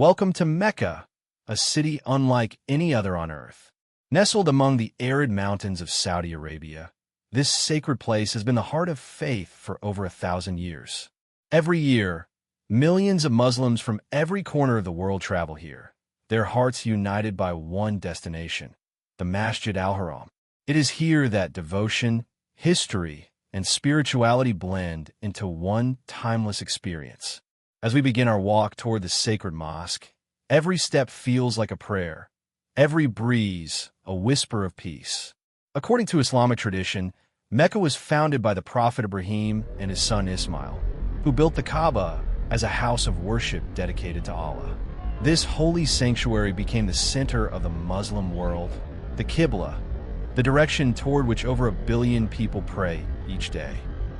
Welcome to Mecca, a city unlike any other on earth. Nestled among the arid mountains of Saudi Arabia, this sacred place has been the heart of faith for over 1,000 years. Every year, millions of Muslims from every corner of the world travel here, their hearts united by one destination, the Masjid Al-Haram. It is here that devotion, history, and spirituality blend into one timeless experience. As we begin our walk toward the sacred mosque, every step feels like a prayer, every breeze a whisper of peace. According to Islamic tradition, Mecca was founded by the Prophet Ibrahim and his son Ismail, who built the Kaaba as a house of worship dedicated to Allah. This holy sanctuary became the center of the Muslim world, the Qibla, the direction toward which over 1 billion people pray each day.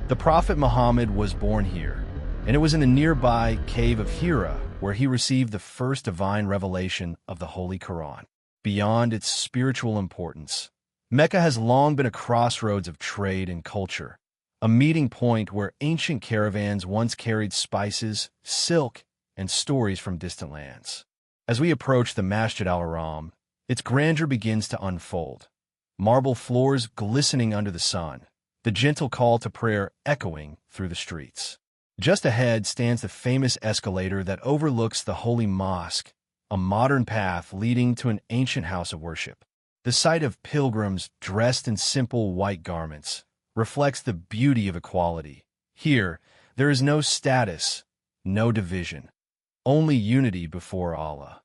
The Prophet Muhammad was born here, and it was in the nearby cave of Hira where he received the first divine revelation of the Holy Quran. Beyond its spiritual importance, Mecca has long been a crossroads of trade and culture, a meeting point where ancient caravans once carried spices, silk, and stories from distant lands. As we approach the Masjid Al-Haram, its grandeur begins to unfold. Marble floors glistening under the sun, the gentle call to prayer echoing through the streets. Just ahead stands the famous escalator that overlooks the Holy Mosque, a modern path leading to an ancient house of worship. The sight of pilgrims dressed in simple white garments reflects the beauty of equality. Here, there is no status, no division, only unity before Allah.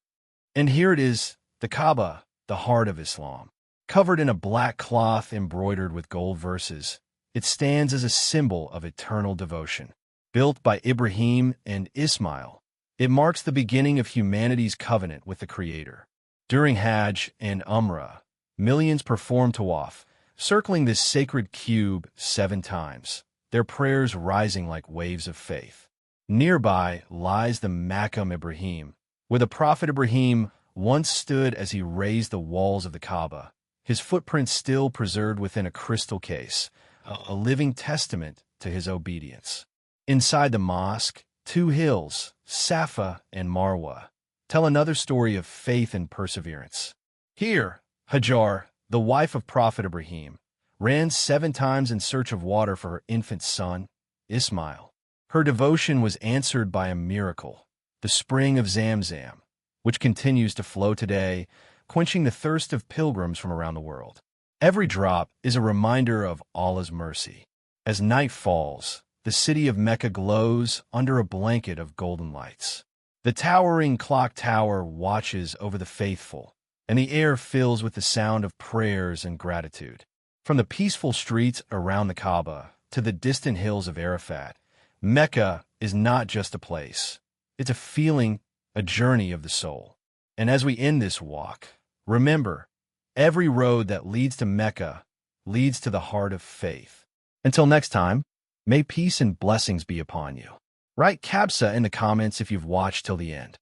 And here it is, the Kaaba, the heart of Islam. Covered in a black cloth embroidered with gold verses, it stands as a symbol of eternal devotion. Built by Ibrahim and Ismail, it marks the beginning of humanity's covenant with the Creator. During Hajj and Umrah, millions perform Tawaf, circling this sacred cube 7 times, their prayers rising like waves of faith. Nearby lies the Maqam Ibrahim, where the Prophet Ibrahim once stood as he raised the walls of the Kaaba, his footprints still preserved within a crystal case, a living testament to his obedience. Inside the mosque, 2 hills, Safa and Marwa, tell another story of faith and perseverance. Here, Hajar, the wife of Prophet Ibrahim, ran 7 times in search of water for her infant son, Ismail. Her devotion was answered by a miracle, the spring of Zamzam, which continues to flow today, quenching the thirst of pilgrims from around the world. Every drop is a reminder of Allah's mercy. As night falls, the city of Mecca glows under a blanket of golden lights. The towering clock tower watches over the faithful, and the air fills with the sound of prayers and gratitude. From the peaceful streets around the Kaaba to the distant hills of Arafat, Mecca is not just a place. It's a feeling, a journey of the soul. And as we end this walk, remember, every road that leads to Mecca leads to the heart of faith. Until next time, may peace and blessings be upon you. Write Kabsa in the comments if you've watched till the end.